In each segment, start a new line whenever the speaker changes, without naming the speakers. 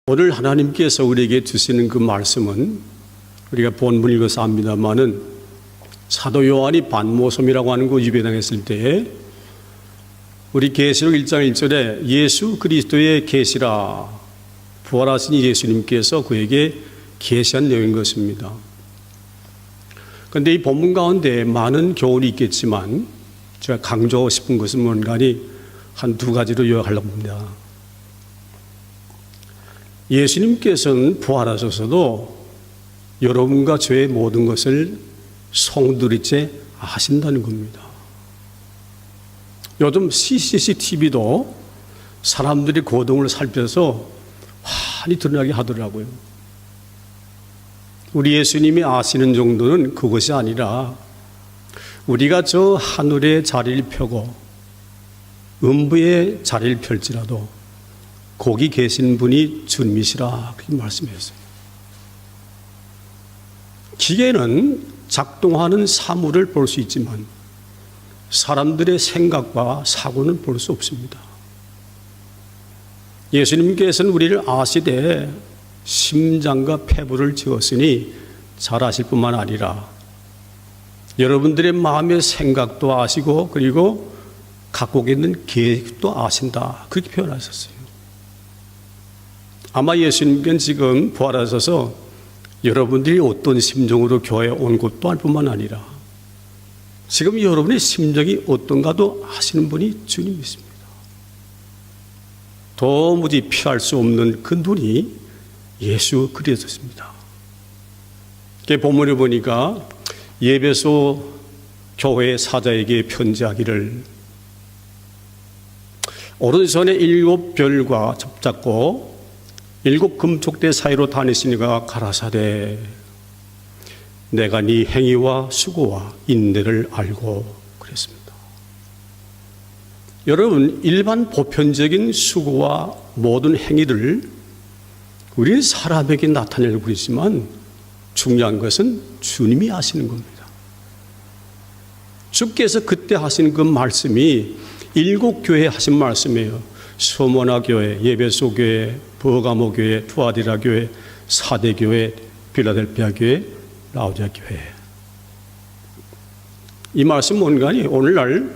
오늘 하나님께서 우리에게 주시는 그 말씀은 우리가 본문 읽어서 압니다마는 사도 요한이 반모섬이라고 하는 곳 유배당했을 때에 우리 계시록 1장 1절에 예수 그리스도의 계시라 부활하신 예수님께서 그에게 계시한 내용인 것입니다. 그런데 이 본문 가운데 많은 교훈이 있겠지만 제가 강조하고 싶은 것은 뭔가니 한 두 가지로 요약하려고 합니다. 예수님께서는 부활하셔서도 여러분과 저의 모든 것을 송두리째 아신다는 겁니다. 요즘 CCTV도 사람들이 고동을 살펴서 환히 드러나게 하더라고요. 우리 예수님이 아시는 정도는 그것이 아니라 우리가 저 하늘의 자리를 펴고 음부의 자리를 펼지라도 거기 계신 분이 주님이시라 그렇게 말씀했어요. 기계는 작동하는 사물을 볼 수 있지만 사람들의 생각과 사고는 볼 수 없습니다. 예수님께서는 우리를 아시되 심장과 폐부를 지었으니 잘 아실 뿐만 아니라 여러분들의 마음의 생각도 아시고 그리고 갖고 있는 계획도 아신다 그렇게 표현하셨어요. 아마 예수님께는 지금 부활하셔서 여러분들이 어떤 심정으로 교회에 온 것도 알 뿐만 아니라 지금 여러분의 심정이 어떤가도 아시는 분이 주님이십니다. 도무지 피할 수 없는 그 눈이 예수 그리스도십니다. 본문을 보니까 에베소 교회 사자에게 편지하기를 오른손에 7별과 접잡고 7 금족대 사이로 다니시니가 가라사대 내가 네 행위와 수고와 인내를 알고 그랬습니다. 여러분, 일반 보편적인 수고와 모든 행위를 우리는 사람에게 나타내려고 그러지만 중요한 것은 주님이 아시는 겁니다. 주께서 그때 하신 그 말씀이 7 교회에 하신 말씀이에요. 소모나 교회, 에베소 교회, 버가모 교회, 투아디라 교회, 사대 교회, 필라델피아 교회, 라오디아 교회. 이 말씀 뭔가니 오늘날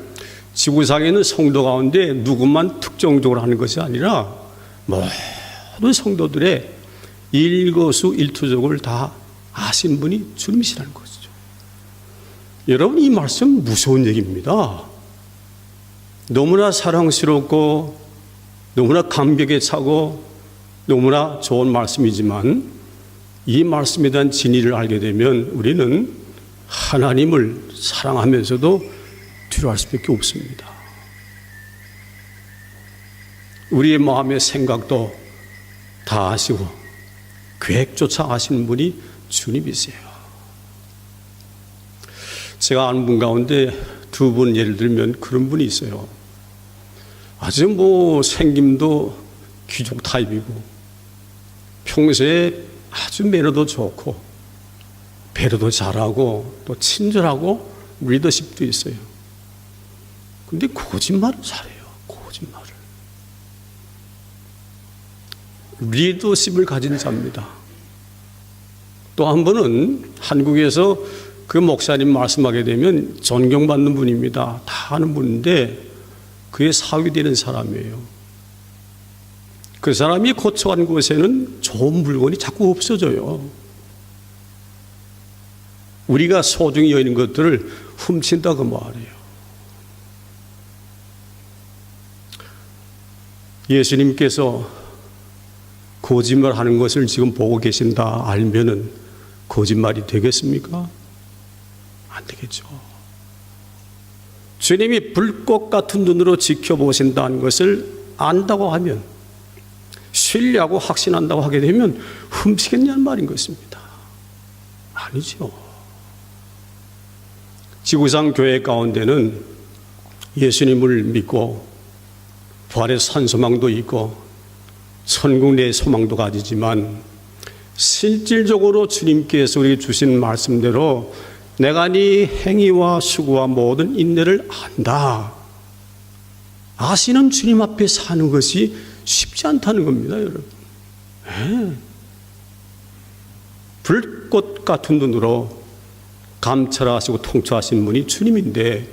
지구상에 있는 성도 가운데 누구만 특정적으로 하는 것이 아니라 모든 성도들의 일거수일투족을 다 아신 분이 주님이시라는 것이죠. 여러분, 이 말씀 무서운 얘기입니다. 너무나 사랑스럽고 너무나 감격에 차고 너무나 좋은 말씀이지만 이 말씀에 대한 진리를 알게 되면 우리는 하나님을 사랑하면서도 두려워할 수밖에 없습니다. 우리의 마음의 생각도 다 아시고 계획조차 아시는 분이 주님이세요. 제가 아는 분 가운데 2분 예를 들면 그런 분이 있어요. 아주 생김도 귀족 타입이고 평소에 아주 매너도 좋고 배려도 잘하고 또 친절하고 리더십도 있어요. 근데 거짓말을 잘해요. 거짓말을. 리더십을 가진 자입니다. 또 한 번은 한국에서 그 목사님 말씀하게 되면 존경받는 분입니다. 다 아는 분인데 그의 사위 되는 사람이에요. 그 사람이 거처한 곳에는 좋은 물건이 자꾸 없어져요. 우리가 소중히 여기는 것들을 훔친다고 말해요. 예수님께서 거짓말하는 것을 지금 보고 계신다 알면은 거짓말이 되겠습니까? 안 되겠죠. 주님이 불꽃 같은 눈으로 지켜보신다는 것을 안다고 하면 신뢰하고 확신한다고 하게 되면 훔치겠냐는 말인 것입니다. 아니죠. 지구상 교회 가운데는 예수님을 믿고 부활의 산 소망도 있고 천국 내 소망도 가지지만 실질적으로 주님께서 우리에게 주신 말씀대로 내가 네 행위와 수고와 모든 인내를 안다. 아시는 주님 앞에 사는 것이 쉽지 않다는 겁니다, 여러분. 불꽃 같은 눈으로 감찰하시고 통치하신 분이 주님인데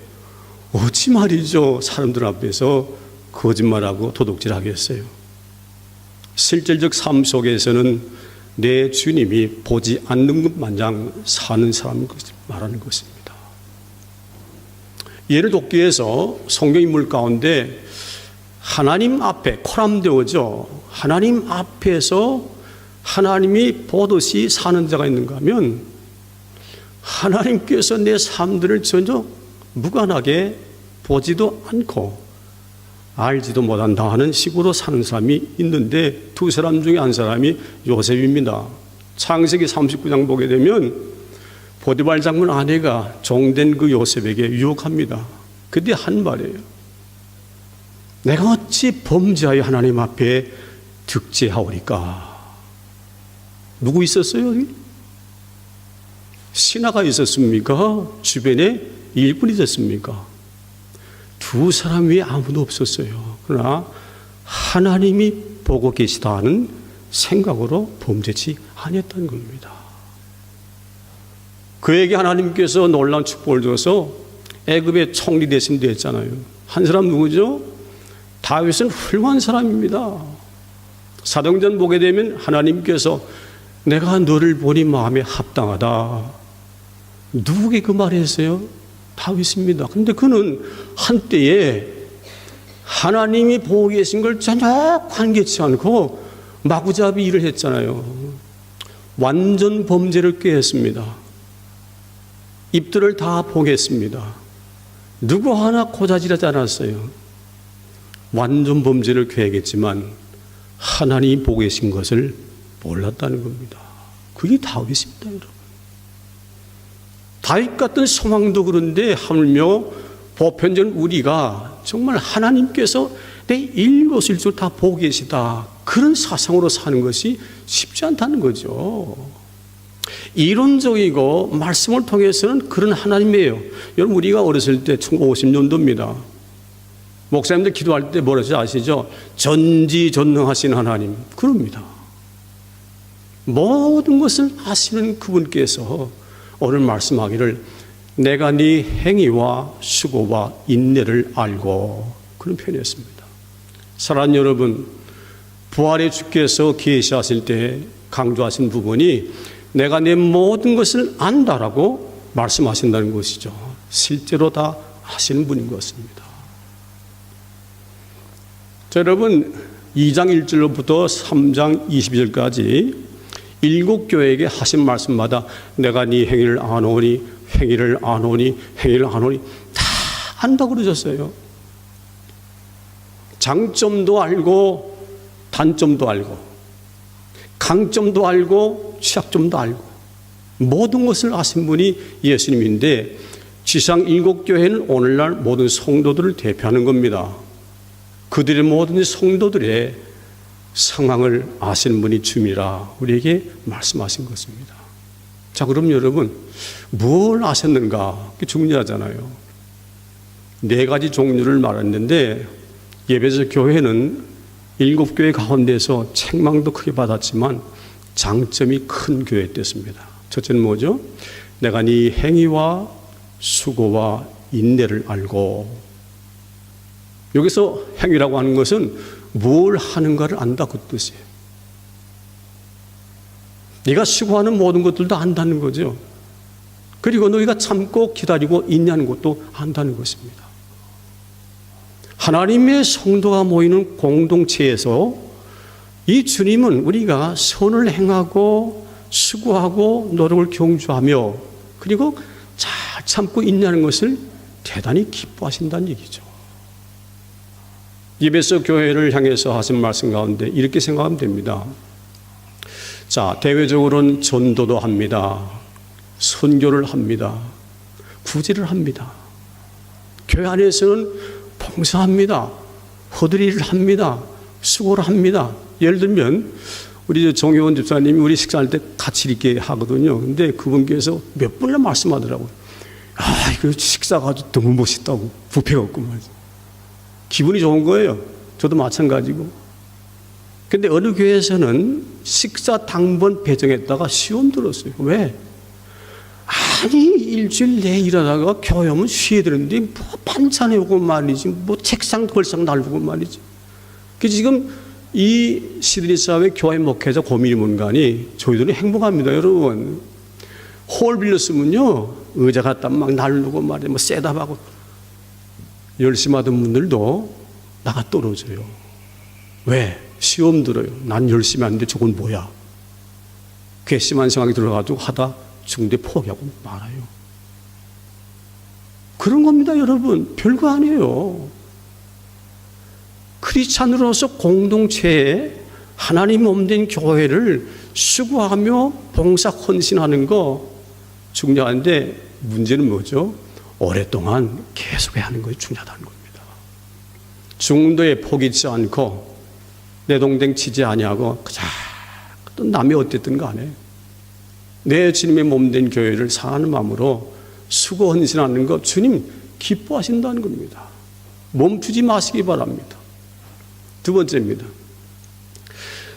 어찌 말이죠, 사람들 앞에서 거짓말하고 도둑질하겠어요. 실질적 삶 속에서는 내 주님이 보지 않는 것 마냥 사는 사람을 말하는 것입니다. 예를 돕기 위해서 성경 인물 가운데 하나님 앞에 코람데오죠. 하나님 앞에서 하나님이 보듯이 사는 자가 있는가 하면 하나님께서 내 삶들을 전혀 무관하게 보지도 않고 알지도 못한다 하는 식으로 사는 사람이 있는데 두 사람 중에 한 사람이 요셉입니다. 창세기 39장 보게 되면 보디발 장군 아내가 종된 그 요셉에게 유혹합니다. 그때 한 말이에요. 내가 어찌 범죄하여 하나님 앞에 득죄하오리까. 누구 있었어요 여기? 신하가 있었습니까? 주변에 일꾼이 있었습니까? 두 사람 외에 아무도 없었어요. 그러나 하나님이 보고 계시다는 생각으로 범죄치 아니었다는 겁니다. 그에게 하나님께서 놀라운 축복을 줘서 애굽의 총리 대신도 했잖아요. 한 사람 누구죠? 다윗은 훌륭한 사람입니다. 사도행전 보게 되면 하나님께서 내가 너를 보니 마음에 합당하다. 누구에게 그 말을 했어요? 다윗입니다. 그런데 그는 한때에 하나님이 보고 계신 걸 전혀 관계치 않고 마구잡이 일을 했잖아요. 완전 범죄를 꾀했습니다. 입들을 다 보겠습니다. 누구 하나 고자질하지 않았어요. 완전 범죄를 계획했지만 하나님이 보고 계신 것을 몰랐다는 겁니다. 그게 다윗입니다, 여러분. 다윗 같은 소망도 그런데 하물며 보편적인 우리가 정말 하나님께서 내 일거수일투 다 보고 계시다. 그런 사상으로 사는 것이 쉽지 않다는 거죠. 이론적이고 말씀을 통해서는 그런 하나님이에요. 여러분 우리가 어렸을 때 1950년도입니다. 목사님들 기도할 때 뭐라지 아시죠? 전지전능하신 하나님. 그럽니다. 모든 것을 아시는 그분께서 오늘 말씀하기를 내가 네 행위와 수고와 인내를 알고 그런 표현이었습니다. 사랑하는 여러분, 부활의 주께서 계시하실 때 강조하신 부분이 내가 내 모든 것을 안다라고 말씀하신다는 것이죠. 실제로 다 아시는 분인 것입니다. 자, 여러분 2장 1절로부터 3장 22절까지 7교회에게 하신 말씀마다 내가 네 행위를 아노니 행위를 아노니 행위를 아노니 다 안다고 그러셨어요. 장점도 알고 단점도 알고 강점도 알고 취약점도 알고 모든 것을 아신 분이 예수님인데 지상 7교회는 오늘날 모든 성도들을 대표하는 겁니다. 그들의 모든 성도들의 상황을 아시는 분이 주님이라 우리에게 말씀하신 것입니다. 자, 그럼 여러분 뭘 아셨는가? 그게 중요하잖아요. 4가지 종류를 말했는데 예배소 교회는 7교회 가운데서 책망도 크게 받았지만 장점이 큰 교회였습니다. 첫째는 뭐죠? 내가 네 행위와 수고와 인내를 알고. 여기서 행위라고 하는 것은 뭘 하는가를 안다 그 뜻이에요. 네가 수고하는 모든 것들도 안다는 거죠. 그리고 너희가 참고 기다리고 인내하는 것도 안다는 것입니다. 하나님의 성도가 모이는 공동체에서 이 주님은 우리가 선을 행하고 수고하고 노력을 경주하며 그리고 잘 참고 인내하는 것을 대단히 기뻐하신다는 얘기죠. 예배소 교회를 향해서 하신 말씀 가운데 이렇게 생각하면 됩니다. 자, 대외적으로는 전도도 합니다. 선교를 합니다. 구제를 합니다. 교회 안에서는 봉사합니다. 허드리를 합니다. 수고를 합니다. 예를 들면 우리 정혜원 집사님이 우리 식사할 때 같이 이렇게 하거든요. 근데 그분께서 몇 번이나 말씀하더라고요. 아, 이거 식사가 아주 너무 멋있다고. 뷔페가 없고 말이죠. 기분이 좋은 거예요. 저도 마찬가지고. 근데 어느 교회에서는 식사 당번 배정했다가 시험 들었어요. 왜? 아니 일주일 내에 일하다가 교회 오면 쉬어야 되는데 뭐 반찬 해오고 말이지, 뭐 책상 걸상 날리고 말이지. 그래서 지금 이 시드니 사회 교회 목회자 고민이 뭔가니 저희들은 행복합니다, 여러분. 홀 빌렸으면요 의자 갖다 막 날르고 말이야, 뭐 셋업하고. 열심히 하던 분들도 나가 떨어져요. 왜? 시험 들어요. 난 열심히 하는데 저건 뭐야? 괘씸한 생각이 들어가지고 하다 중대 포기하고 말아요. 그런 겁니다, 여러분. 별거 아니에요. 크리스찬으로서 공동체에 하나님 몸된 교회를 수고하며 봉사 헌신하는 거 중요한데, 문제는 뭐죠? 오랫동안 계속해야 하는 것이 중요하다는 겁니다. 중도에 포기치 않고 내 동댕 치지 아니하고 그저 남이 어땠든 간에 내 주님의 몸된 교회를 사랑하는 마음으로 수고 헌신하는 것 주님 기뻐하신다는 겁니다. 멈추지 마시기 바랍니다. 두 번째입니다.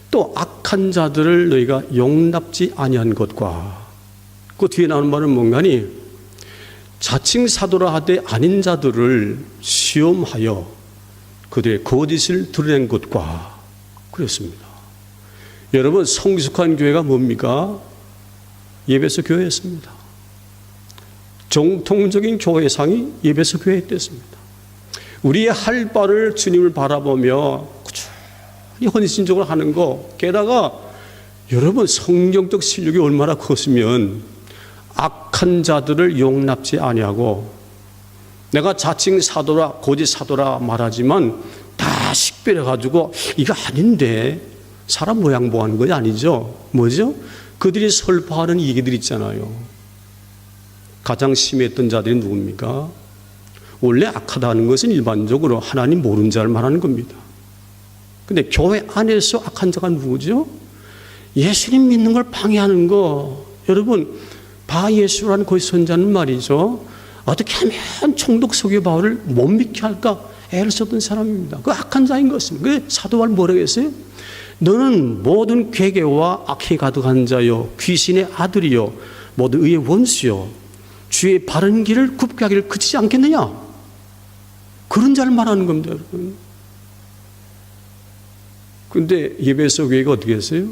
또 악한 자들을 너희가 용납지 아니한 것과, 그 뒤에 나오는 말은 뭔가니 자칭 사도라 하되 아닌 자들을 시험하여 그들의 거짓을 드러낸 것과 그랬습니다. 여러분, 성숙한 교회가 뭡니까? 예배소 교회였습니다. 정통적인 교회상이 예배소 교회였습니다. 우리의 할 바를 주님을 바라보며 꾸준히 헌신적으로 하는 거, 게다가 여러분 성경적 실력이 얼마나 컸으면 악한 자들을 용납지 아니하고, 내가 자칭 사도라 고지 사도라 말하지만 다 식별해가지고 이거 아닌데 사람 모양 보하는 거 아니죠. 뭐죠? 그들이 설파하는 얘기들 있잖아요. 가장 심했던 자들이 누굽니까? 원래 악하다는 것은 일반적으로 하나님 모르는 자를 말하는 겁니다. 근데 교회 안에서 악한 자가 누구죠? 예수님 믿는 걸 방해하는 거. 여러분, 바예수라는 거의 선자는 말이죠, 어떻게 하면 총독 서기 바울을 못 믿게 할까 애를 썼던 사람입니다. 그 악한 자인 것입니다. 그 사도 바울 뭐라고 했어요? 너는 모든 괴계와 악이 가득한 자요, 귀신의 아들이요, 모두 의의 원수요, 주의 바른 길을 굽게 하기를 그치지 않겠느냐? 그런 자를 말하는 겁니다, 여러분. 그런데 예배소 교회가 어떻게 했어요?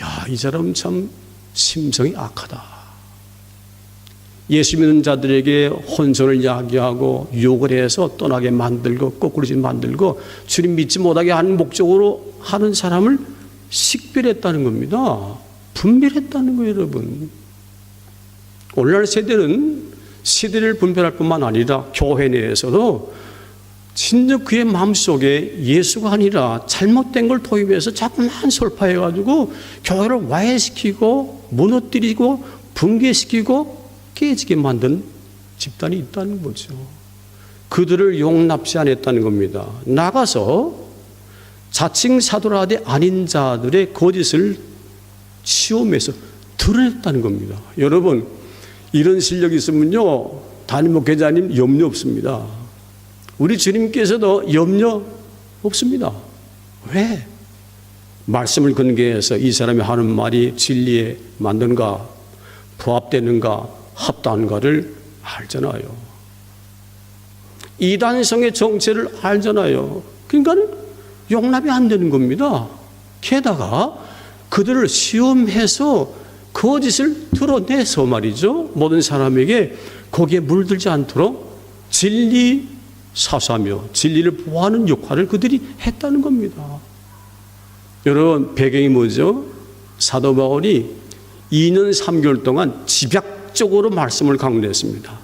야, 이 사람 참 심성이 악하다. 예수 믿는 자들에게 혼선을 야기하고 유혹을 해서 떠나게 만들고 거꾸로지 만들고 주님 믿지 못하게 하는 목적으로 하는 사람을 식별했다는 겁니다. 분별했다는 거예요, 여러분. 오늘날 세대는 시대를 분별할 뿐만 아니라 교회 내에서도 진짜 그의 마음속에 예수가 아니라 잘못된 걸 도입해서 자꾸만 설파해가지고 교회를 와해시키고 무너뜨리고 붕괴시키고 깨지게 만든 집단이 있다는 거죠. 그들을 용납지 않았다는 겁니다. 나가서 자칭 사도라 하되 아닌 자들의 거짓을 시험해서 드러냈다는 겁니다. 여러분, 이런 실력이 있으면요 담임 목회자님 염려 없습니다. 우리 주님께서도 염려 없습니다. 왜? 말씀을 근거해서 이 사람이 하는 말이 진리에 맞는가, 부합되는가, 합당한가를 알잖아요. 이단성의 정체를 알잖아요. 그러니까 용납이 안 되는 겁니다. 게다가 그들을 시험해서 거짓을 드러내서 말이죠, 모든 사람에게 거기에 물들지 않도록 진리 사수하며 진리를 보호하는 역할을 그들이 했다는 겁니다. 여러분, 배경이 뭐죠? 사도 바울이 2년 3개월 동안 집약적으로 말씀을 강론했습니다.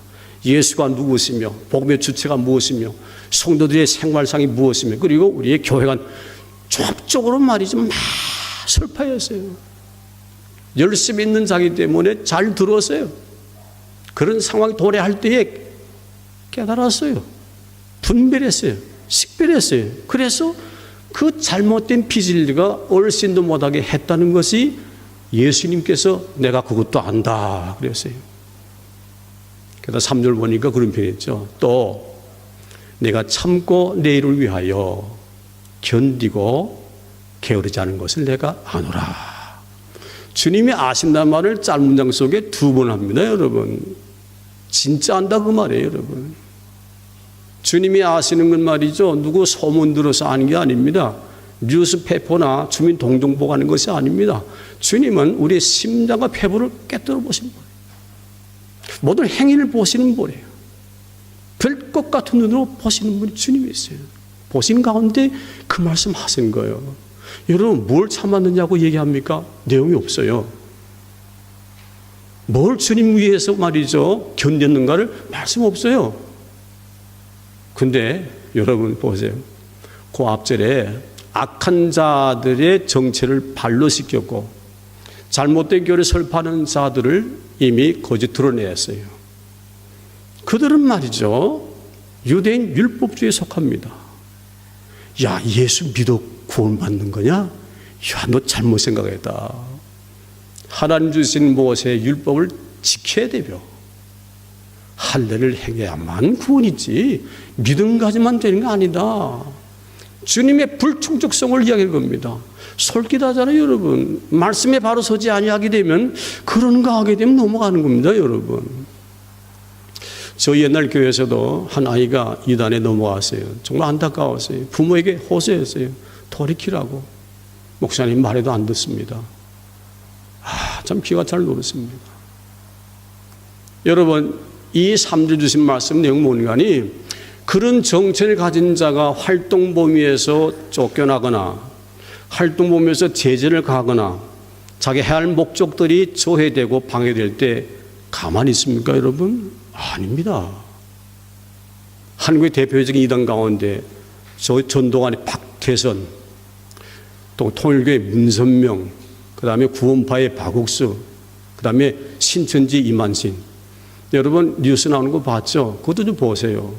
예수가 누구시며 복음의 주체가 무엇이며 성도들의 생활상이 무엇이며, 그리고 우리의 교회가 종합적으로 말이죠 막 설파했어요. 열심히 있는 자기 때문에 잘 들었어요. 그런 상황이 도래할 때에 깨달았어요. 분별했어요. 식별했어요. 그래서 그 잘못된 피진리가 얼씬도 못하게 했다는 것이 예수님께서 내가 그것도 안다 그랬어요. 그래서 3절 보니까 그런 표현이죠. 또 내가 참고 내 일을 위하여 견디고 게으르지 않은 것을 내가 아노라. 주님이 아신다는 말을 짧은 문장 속에 2번 합니다, 여러분. 진짜 안다 그 말이에요, 여러분. 주님이 아시는 건 말이죠, 누구 소문 들어서 아는 게 아닙니다. 뉴스페퍼나 주민 동정보가 하는 것이 아닙니다. 주님은 우리의 심장과 폐부를 깨뜨려 보시는 분이에요. 모든 행위를 보시는 분이에요. 별것 같은 눈으로 보시는 분이 주님이세요. 보신 가운데 그 말씀 하신 거예요. 여러분, 뭘 참았느냐고 얘기합니까? 내용이 없어요. 뭘 주님 위해서 말이죠, 견뎠는가를 말씀 없어요. 근데 여러분 보세요. 그 앞절에 악한 자들의 정체를 발로 씻겼고 잘못된 교를 설파하는 자들을 이미 거짓 드러냈어요. 그들은 말이죠, 유대인 율법주의에 속합니다. 야, 예수 믿어 구원받는 거냐? 야, 너 잘못 생각했다. 하나님 주신 모세의 율법을 지켜야 되며 할례를 행해야만 구원이지 믿음 가지만 되는 거 아니다. 주님의 불충족성을 이야기할 겁니다. 솔깃하잖아요, 여러분. 말씀에 바로 서지 아니하게 되면 그런 거 하게 되면 넘어가는 겁니다, 여러분. 저희 옛날 교회에서도 한 아이가 이단에 넘어왔어요. 정말 안타까웠어요. 부모에게 호소했어요. 돌이키라고. 목사님 말해도 안 듣습니다. 참 귀가 잘 노릇습니다. 여러분, 이 3주 주신 말씀 내용 뭔가니, 그런 정체를 가진 자가 활동 범위에서 쫓겨나거나 활동 범위에서 제재를 가거나 자기 해야 할 목적들이 조회되고 방해될 때 가만히 있습니까, 여러분? 아닙니다. 한국의 대표적인 이단 가운데 전동환의 박태선, 또 통일교의 문선명, 그 다음에 구원파의 박옥수, 그 다음에 신천지 이만신. 여러분 뉴스 나오는 거 봤죠? 그것도 좀 보세요.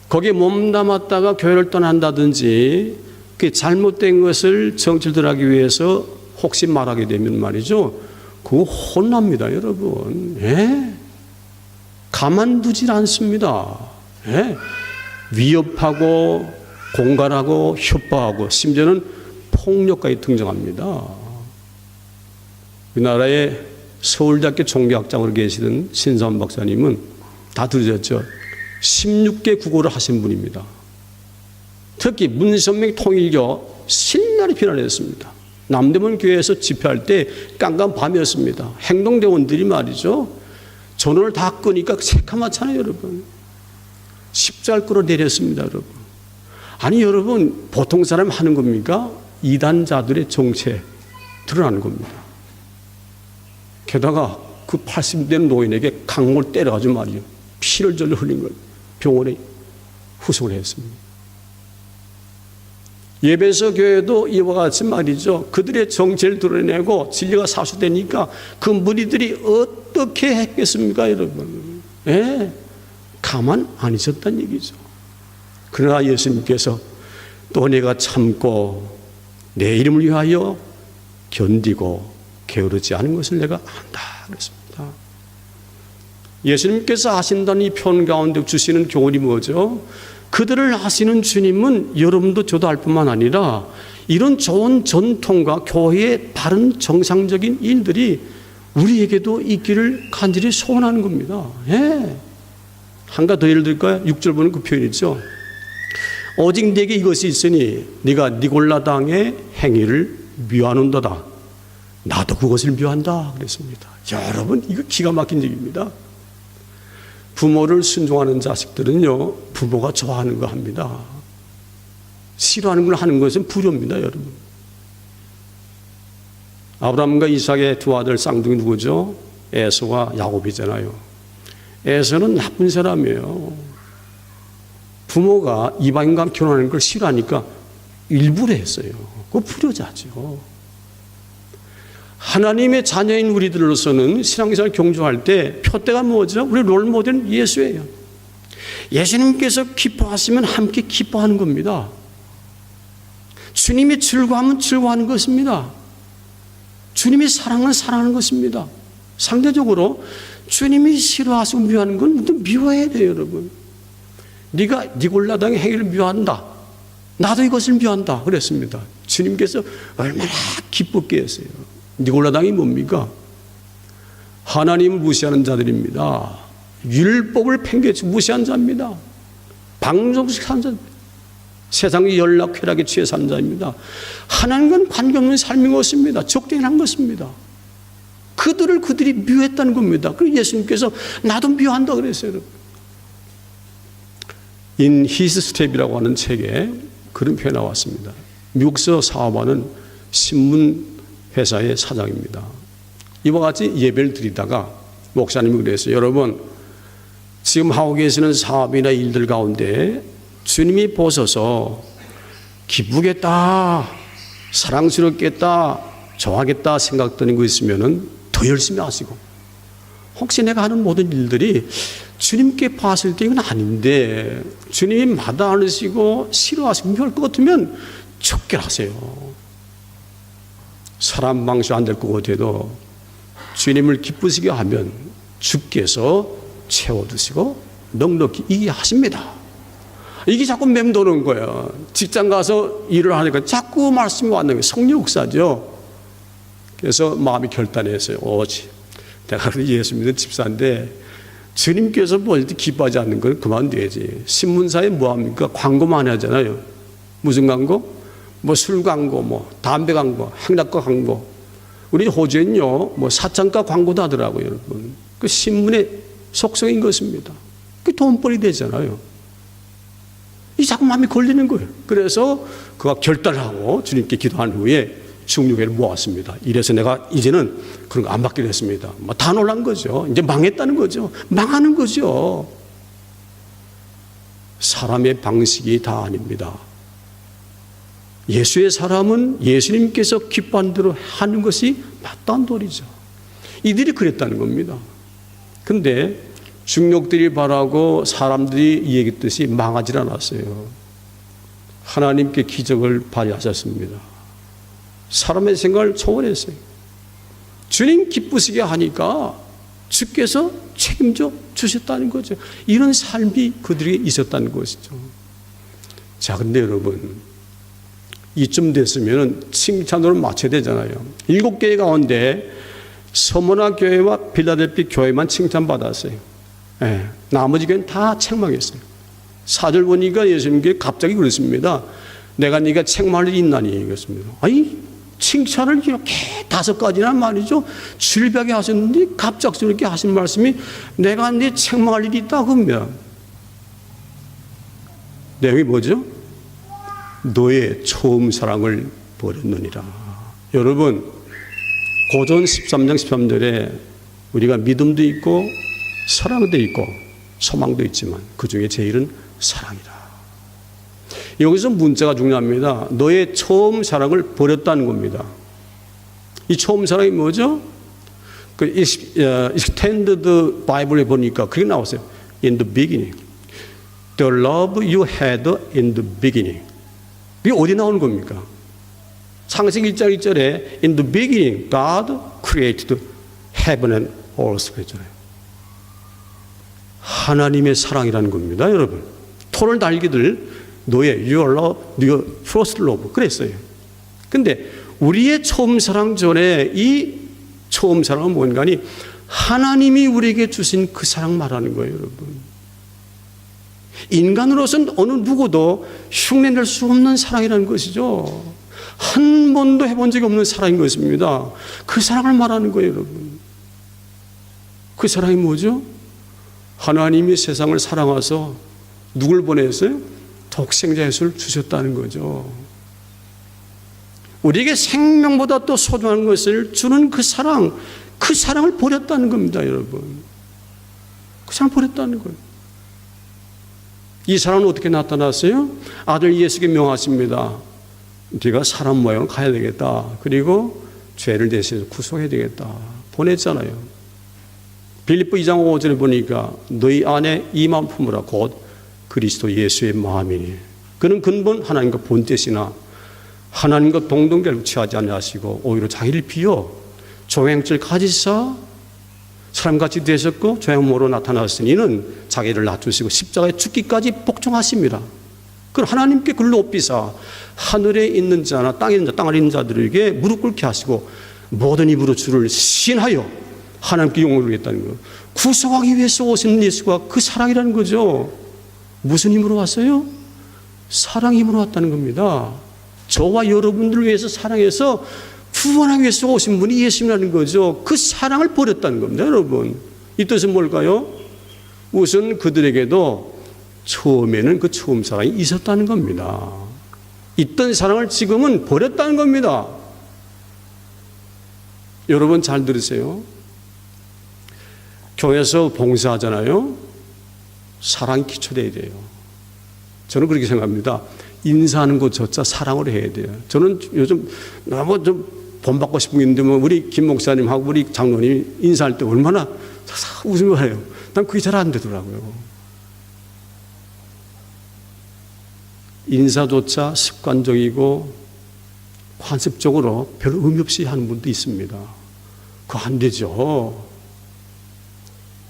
거기에 몸담았다가 교회를 떠난다든지 그 잘못된 것을 정치들하기 위해서 혹시 말하게 되면 말이죠, 그거 혼납니다, 여러분. 예? 가만두질 않습니다. 예? 위협하고 공갈하고 협박하고 심지어는 폭력까지 등장합니다. 우리나라의 서울대학교 종교학장으로 계시던 신사원 박사님은 다 들으셨죠? 16개 국어를 하신 분입니다. 특히 문선명 통일교 신나게 비난했습니다. 남대문 교회에서 집회할 때 깜깜밤이었습니다. 행동대원들이 말이죠, 전원을 다 끄니까 새카맣잖아요, 여러분. 십자가를 끌어내렸습니다, 여러분. 아니, 여러분, 보통 사람 하는 겁니까? 이단자들의 정체 드러나는 겁니다. 게다가 그 80대 노인에게 강목을 때려가지고 말이죠, 피를 절로 흘린 걸 병원에 후송을 했습니다. 예배소 교회도 이와 같이 말이죠, 그들의 정체를 드러내고 진리가 사수되니까 그 무리들이 어떻게 했겠습니까, 여러분? 예, 가만 안 있었단 얘기죠. 그러나 예수님께서 또 내가 참고 내 이름을 위하여 견디고 게으르지 않은 것을 내가 안다 그랬습니다. 예수님께서 하신다는 이 표현 가운데 주시는 교훈이 뭐죠? 그들을 아시는 주님은 여러분도 저도 알 뿐만 아니라 이런 좋은 전통과 교회의 바른 정상적인 일들이 우리에게도 있기를 간절히 소원하는 겁니다. 예. 한 가지 더 예를 들까요? 6절 보는 그 표현이죠. 오직 네게 이것이 있으니 네가 니골라당의 행위를 미워하는도다. 나도 그것을 미워한다 그랬습니다. 여러분, 이거 기가 막힌 얘기입니다. 부모를 순종하는 자식들은요, 부모가 좋아하는 거 합니다. 싫어하는 걸 하는 것은 불효입니다, 여러분. 아브라함과 이삭의 두 아들 쌍둥이 누구죠? 에서와 야곱이잖아요. 에서는 나쁜 사람이에요. 부모가 이방인과 결혼하는 걸 싫어하니까 일부러 했어요. 그거 불효자죠. 하나님의 자녀인 우리들로서는 신앙생활 경주할 때 표대가 뭐죠? 우리 롤모델은 예수예요. 예수님께서 기뻐하시면 함께 기뻐하는 겁니다. 주님이 즐거워하면 즐거워하는 것입니다. 주님이 사랑은 사랑하는 것입니다. 상대적으로 주님이 싫어하시고 미워하는 건 미워해야 돼요, 여러분. 네가 니골라당의 행위를 미워한다. 나도 이것을 미워한다 그랬습니다. 주님께서 얼마나 기쁘게 했어요. 니골라당이 뭡니까? 하나님을 무시하는 자들입니다. 율법을 팽개쳐 무시한 자입니다. 방종식 산 자입니다. 세상의 연락 쾌락에 취해 산 자입니다. 하나님과는 관계없는 삶인 것입니다. 적대한 것입니다. 그들이 미워했다는 겁니다. 그리고 예수님께서 나도 미워한다 그랬어요. In His Step이라고 하는 책에 그런 표현이 나왔습니다. 미국서 사업하는 신문 회사의 사장입니다. 이와 같이 예배를 드리다가 목사님이 그랬어요. 여러분, 지금 하고 계시는 사업이나 일들 가운데 주님이 보셔서 기쁘겠다, 사랑스럽겠다, 좋아하겠다 생각되는 거 있으면은 더 열심히 하시고, 혹시 내가 하는 모든 일들이 주님께 봤을 때 이건 아닌데 주님이 마다 않으시고 싫어하시고 미워할 것 같으면 척결하세요. 사람 방식 안 될 것 같아도 주님을 기쁘시게 하면 주께서 채워주시고 넉넉히 이해하십니다. 이게 자꾸 맴도는 거예요. 직장 가서 일을 하니까 자꾸 말씀이 왔는 거예요. 성령 역사죠. 그래서 마음이 결단했어요. 오지. 내가 예수 믿는 집사인데 주님께서 볼 때 기뻐하지 않는 건 그만둬야지. 신문사에 뭐합니까? 광고만 하잖아요. 무슨 광고? 뭐 술 광고, 뭐 담배 광고, 행락과 광고. 우리 호주에는요, 뭐 사창가 광고도 하더라고요, 여러분. 그 신문의 속성인 것입니다. 그 돈벌이 되잖아요. 이 자꾸 마음이 걸리는 거예요. 그래서 그가 결단하고 주님께 기도한 후에 중류회를 모았습니다. 이래서 내가 이제는 그런 거 안 받기로 했습니다. 뭐 다 놀란 거죠. 이제 망했다는 거죠. 망하는 거죠. 사람의 방식이 다 아닙니다. 예수의 사람은 예수님께서 기뻐한 대로 하는 것이 맞다는 도리죠. 이들이 그랬다는 겁니다. 근데 중력들이 바라고 사람들이 얘기했듯이 망하지 않았어요. 하나님께 기적을 발휘하셨습니다. 사람의 생각을 초월했어요. 주님 기쁘시게 하니까 주께서 책임져 주셨다는 거죠. 이런 삶이 그들에게 있었다는 것이죠. 자, 근데 여러분, 이쯤 됐으면 칭찬으로 맞춰야 되잖아요. 7개 가운데 서머나 교회와 필라델피 교회만 칭찬받았어요. 네, 나머지 교회는 다 책망했어요. 4절 보니까 예수님께 갑자기 그랬습니다. 내가 네가 책망할 일이 있나니 그랬습니다. 아니, 칭찬을 이렇게 5가지나 말이죠. 질벽에 하셨는데 갑작스럽게 하신 말씀이 내가 네 책망할 일이 있다고 합니다. 내용이 뭐죠? 너의 처음 사랑을 버렸느니라. 여러분, 고전 13장 13절에 우리가 믿음도 있고 사랑도 있고 소망도 있지만 그 중에 제일은 사랑이다. 여기서 문자가 중요합니다. 너의 처음 사랑을 버렸다는 겁니다. 이 처음 사랑이 뭐죠? 그 Extended Bible에 보니까 그게 나왔어요. In the beginning. The love you had in the beginning. 이게 어디 나오는 겁니까? 창세기 1장 1절에 In the beginning God created heaven and earth 그랬잖아요. 하나님의 사랑이라는 겁니다, 여러분. 토를 달기들 너의 your love, your first love 그랬어요. 근데 우리의 처음 사랑 전에 이 처음 사랑은 뭔가니 하나님이 우리에게 주신 그 사랑 말하는 거예요, 여러분. 인간으로서는 어느 누구도 흉내낼 수 없는 사랑이라는 것이죠. 한 번도 해본 적이 없는 사랑인 것입니다. 그 사랑을 말하는 거예요, 여러분. 그 사랑이 뭐죠? 하나님이 세상을 사랑하셔서 누굴 보냈어요? 독생자 예수를 주셨다는 거죠. 우리에게 생명보다 또 소중한 것을 주는 그 사랑을 버렸다는 겁니다, 여러분. 그 사랑을 버렸다는 거예요. 이 사랑은 어떻게 나타났어요? 아들 예수께 명하십니다. 네가 사람 모양을 가야 되겠다. 그리고 죄를 대신해서 구속해야 되겠다. 보냈잖아요. 빌립보 2장 5절에 보니까 너희 안에 이 마음 품으라 곧 그리스도 예수의 마음이니 그는 근본 하나님과 본뜻이나 하나님과 동등결국 취하지 아니하시고 오히려 자기를 비워 종행줄 가지사 사람같이 되셨고 죄함으로 나타났으니 이는 자기를 낮추시고 십자가에 죽기까지 복종하십니다. 그 하나님께 그를 높이사 하늘에 있는 자나 땅에 있는 자, 땅 아래 있는 자들에게 무릎 꿇게 하시고 모든 입으로 주를 시인하여 하나님께 영광을 돌리겠다는 거. 구속하기 위해서 오신 예수가 그 사랑이라는 거죠. 무슨 힘으로 왔어요? 사랑 힘으로 왔다는 겁니다. 저와 여러분들을 위해서 사랑해서 구원하기 위해서 오신 분이 예수님이라는 거죠. 그 사랑을 버렸다는 겁니다, 여러분. 이 뜻은 뭘까요? 우선 그들에게도 처음에는 그 처음 사랑이 있었다는 겁니다. 있던 사랑을 지금은 버렸다는 겁니다. 여러분 잘 들으세요. 교회에서 봉사하잖아요. 사랑이 기초돼야 돼요. 저는 그렇게 생각합니다. 인사하는 것조차 사랑으로 해야 돼요. 저는 요즘 너무 좀 본받고 싶은 게 있는데 우리 김 목사님하고 우리 장로님이 인사할 때 얼마나 웃으며 해요. 난 그게 잘 안 되더라고요. 인사조차 습관적이고 관습적으로 별 의미 없이 하는 분도 있습니다. 그거 안 되죠.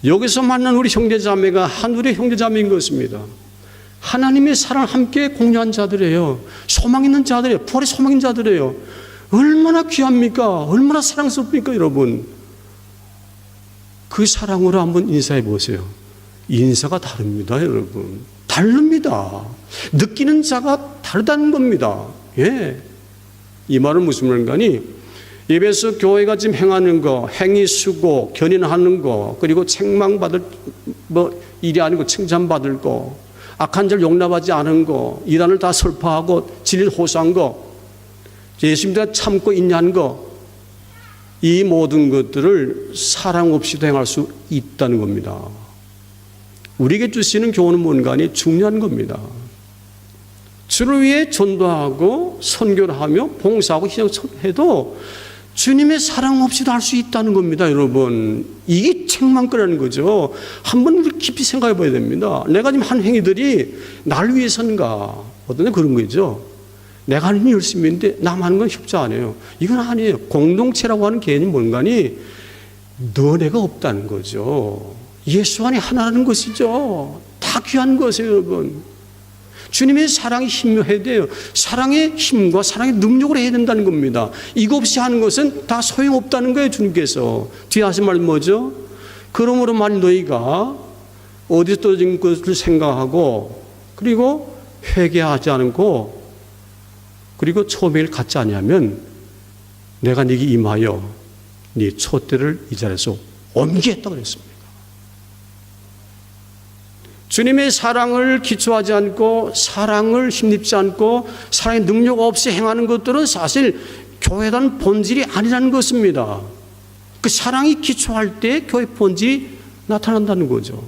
여기서 만난 우리 형제자매가 하늘의 형제자매인 것입니다. 하나님의 사랑을 함께 공유한 자들이에요. 소망 있는 자들이에요. 부활의 소망 있는 자들이에요. 얼마나 귀합니까? 얼마나 사랑스럽습니까, 여러분? 그 사랑으로 한번 인사해 보세요. 인사가 다릅니다, 여러분. 다릅니다. 느끼는 자가 다르다는 겁니다. 예. 이 말은 무슨 말인가니? 예배에서 교회가 지금 행하는 거, 행위 수고, 견인하는 거, 그리고 책망받을 일이 아니고 칭찬받을 거, 악한 자를 용납하지 않은 거, 이단을 다 설파하고 진리를 호소한 거, 예수님과 참고 있냐는 거, 이 모든 것들을 사랑 없이도 행할 수 있다는 겁니다. 우리에게 주시는 교훈은 뭔가니 중요한 겁니다. 주를 위해 전도하고 선교를 하며 봉사하고 희생해도 주님의 사랑 없이도 할 수 있다는 겁니다, 여러분. 이게 책망거라는 거죠. 한번 우리 깊이 생각해 봐야 됩니다. 내가 지금 한 행위들이 나를 위해서인가? 어떤 데 그런 거죠. 내가 하는 일 열심히 했는데 남 하는 건 협조 안 해요. 이건 아니에요. 공동체라고 하는 개념이 뭔가니? 너네가 없다는 거죠. 예수 안에 하나라는 것이죠. 다 귀한 것이에요, 여러분. 주님의 사랑이 힘묘해야 돼요. 사랑의 힘과 사랑의 능력으로 해야 된다는 겁니다. 이거 없이 하는 것은 다 소용없다는 거예요, 주님께서. 뒤에 하신 말 뭐죠? 그러므로 만일 너희가 어디서 떨어진 것을 생각하고 그리고 회개하지 않고 그리고 초매일 갖지 아니하면 내가 네게 임하여 네 촛대를 이 자리에서 옮기겠다고 그랬습니다. 주님의 사랑을 기초하지 않고 사랑을 힘입지 않고 사랑의 능력 없이 행하는 것들은 사실 교회란 본질이 아니라는 것입니다. 그 사랑이 기초할 때 교회 본질이 나타난다는 거죠.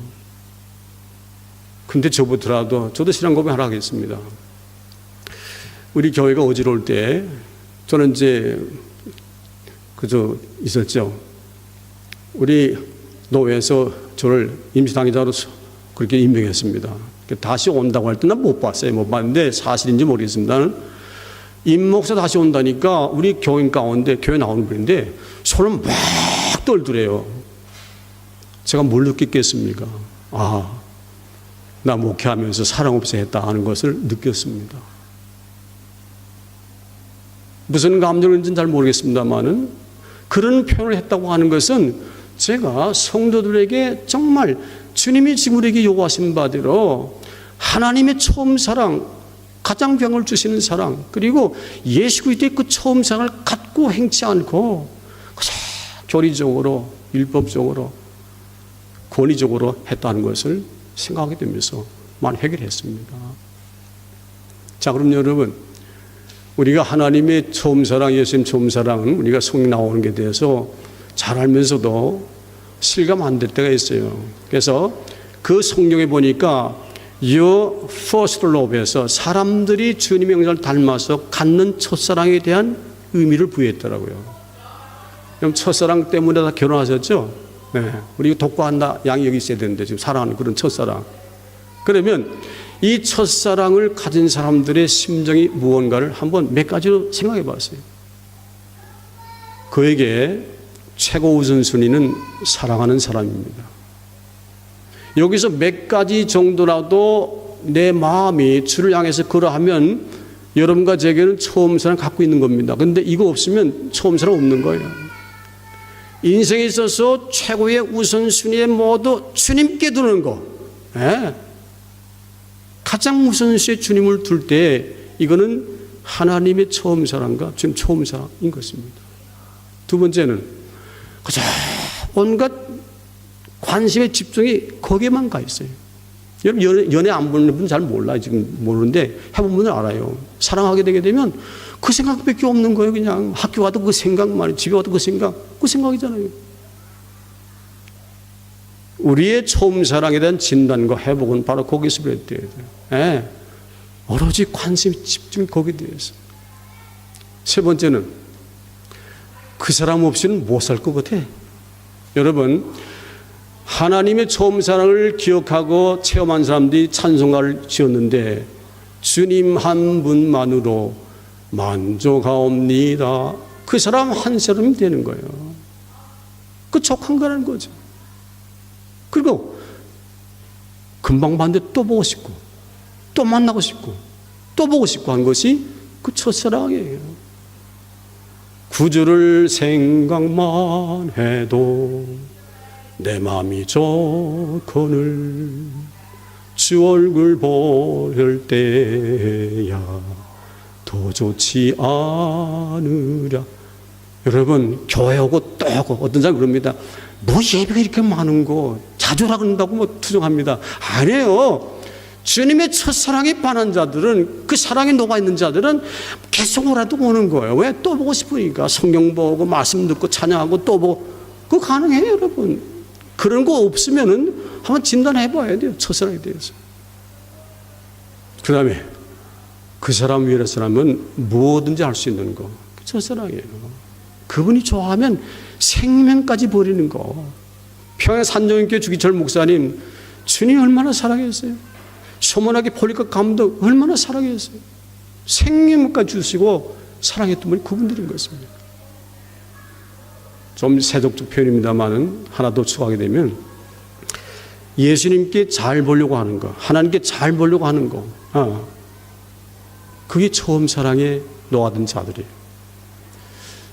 근데 저부터라도 저도 신앙 고백 하나 하겠습니다. 우리 교회가 어지러울 때 저는 이제 그저 있었죠. 우리 노회에서 저를 임시당회자로 그렇게 임명했습니다. 다시 온다고 할 때는 못 봤어요. 못 봤는데 사실인지 모르겠습니다. 임 목사 다시 온다니까 우리 교인 가운데 교회 나오는 분인데 손을 막 떨더래요. 제가 뭘 느꼈겠습니까? 아, 나 목회하면서 사랑 없이 했다 하는 것을 느꼈습니다. 무슨 감정인지는 잘 모르겠습니다만은 그런 표현을 했다고 하는 것은 제가 성도들에게 정말 주님이 지금 우리에게 요구하신 바대로 하나님의 처음 사랑, 가장 병을 주시는 사랑, 그리고 예수 그리스도의 그 처음 사랑을 갖고 행치 않고 교리적으로, 율법적으로, 권위적으로 했다는 것을 생각하게 되면서 많이 해결했습니다. 자, 그럼 여러분, 우리가 하나님의 처음 사랑, 예수님 처음 사랑은 우리가 성경 나오는 게 대해서 잘 알면서도 실감 안 될 때가 있어요. 그래서 그 성경에 보니까 Your first love에서 사람들이 주님의 형상을 닮아서 갖는 첫사랑에 대한 의미를 부여했더라고요. 그럼 첫사랑 때문에 다 결혼하셨죠? 네. 우리 독과한다 양이 여기 있어야 되는데 지금 사랑하는 그런 첫사랑. 그러면 이 첫사랑을 가진 사람들의 심정이 무언가를 한번 몇 가지로 생각해 봤어요. 그에게 최고 우선순위는 사랑하는 사람입니다. 여기서 몇 가지 정도라도 내 마음이 주를 향해서 그러하면 여러분과 제게는 처음 사랑 갖고 있는 겁니다. 그런데 이거 없으면 처음 사랑 없는 거예요. 인생에 있어서 최고의 우선순위에 모두 주님께 두는 거. 예. 가장 우선순위에 주님을 둘 때 이거는 하나님의 처음 사랑과 주님 처음 사랑인 것입니다. 두 번째는 그저 온갖 관심의 집중이 거기에만 가 있어요. 여러분 연애 안 보는 분 잘 몰라요. 지금 모르는데 해본 분은 알아요. 사랑하게 되게 되면 그 생각밖에 없는 거예요. 그냥 학교 가도 그 생각만, 집에 가도 그 생각이잖아요. 우리의 처음 사랑에 대한 진단과 회복은 바로 거기서 비롯돼야 돼요. 예. 오로지 관심 집중이 거기에 대해서. 세 번째는 그 사람 없이는 못 살 것 같아. 여러분, 하나님의 처음 사랑을 기억하고 체험한 사람들이 찬송가를 지었는데 주님 한 분만으로 만족하옵니다. 그 사람 한 사람이 되는 거예요. 그 족한 거라는 거죠. 그리고 금방 봤는데 또 보고 싶고 또 만나고 싶고 또 보고 싶고 한 것이 그 첫사랑이에요. 구주를 생각만 해도 내 마음이 좋거늘 주 얼굴 볼 때야 더 좋지 않으랴. 여러분, 교회 오고 또 오고 어떤 사람 그럽니다. 뭐 예배가 이렇게 많은 거 자주 하라 그런다고 뭐 투정합니다. 아니에요. 주님의 첫사랑에 반한 자들은, 그 사랑에 녹아있는 자들은 계속 오라도 오는 거예요. 왜? 또 보고 싶으니까. 성경 보고 말씀 듣고 찬양하고 또 보고. 그거 가능해요, 여러분. 그런 거 없으면은 한번 진단해 봐야 돼요. 첫사랑에 대해서. 그 다음에 그 사람 위해서라면 뭐든지 할 수 있는 거. 첫사랑이에요. 그분이 좋아하면 생명까지 버리는 거. 평양 산정인교회 주기철 목사님, 주님이 얼마나 사랑했어요. 소문하게 폴리카 감독 얼마나 사랑했어요. 생명까지 주시고 사랑했던 분이 그분들인 것입니다. 좀 세속적 표현입니다만은 하나 더 추가하게 되면 예수님께 잘 보려고 하는 거, 하나님께 잘 보려고 하는 거, 그게 처음 사랑에 놓아든 자들이에요.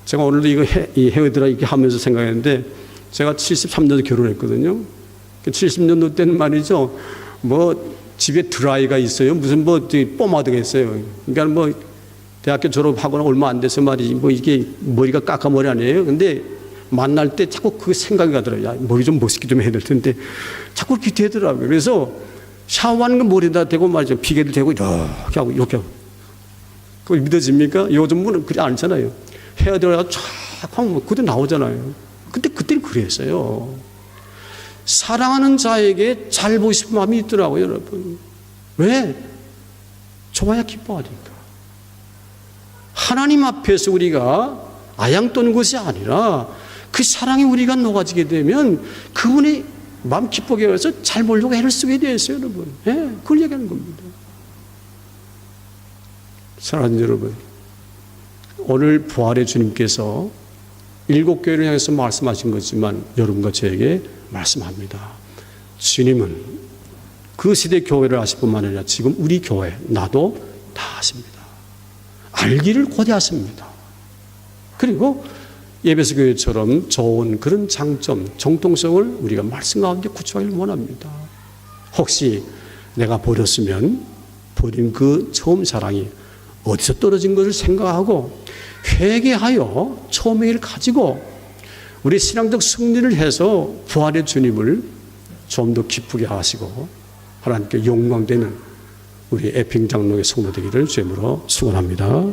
제가 오늘도 이 해외들아 이렇게 하면서 생각했는데, 제가 73년도 결혼했거든요. 70년도 때는 말이죠, 뭐 집에 드라이가 있어요. 무슨 뭐 뽀마드가 있어요. 그러니까 뭐 대학교 졸업하거나 얼마 안 돼서 말이지, 뭐 이게 머리가 까까머리 아니에요. 근데 만날 때 자꾸 그 생각이 가더라고요. 야, 머리 좀 멋있게 좀 해야 될 텐데 자꾸 그렇게 되더라고요. 그래서 샤워하는 거 머리에다 대고 말이죠, 비계도 대고 이렇게 하고 이렇게 하고. 그거 믿어집니까? 요즘 분은 그렇지 않잖아요. 해야 되다가 쫙 하면 그때 나오잖아요. 그때는 그랬어요. 사랑하는 자에게 잘 보고 싶은 마음이 있더라고요, 여러분. 왜? 좋아야 기뻐하니까. 하나님 앞에서 우리가 아양 떠는 것이 아니라 그 사랑에 우리가 녹아지게 되면 그분이 마음 기쁘게 해서 잘 보려고 애를 쓰게 되어 있어요, 여러분. 예, 그걸 얘기하는 겁니다. 사랑하는 여러분, 오늘 부활의 주님께서 7교회를 향해서 말씀하신 거지만 여러분과 저에게 말씀합니다. 주님은 그 시대 교회를 아실 뿐만 아니라 지금 우리 교회, 나도 다 아십니다. 알기를 고대하십니다. 그리고 예배소 교회처럼 좋은 그런 장점, 정통성을 우리가 말씀 가운데 구축하기를 원합니다. 혹시 내가 버렸으면 버린 그 처음 사랑이 어디서 떨어진 것을 생각하고 회개하여 처음의 일을 가지고 우리 신앙적 승리를 해서 부활의 주님을 좀 더 기쁘게 하시고 하나님께 영광되는 우리 에핑 장로의 성도 되기를 주님으로 축원합니다.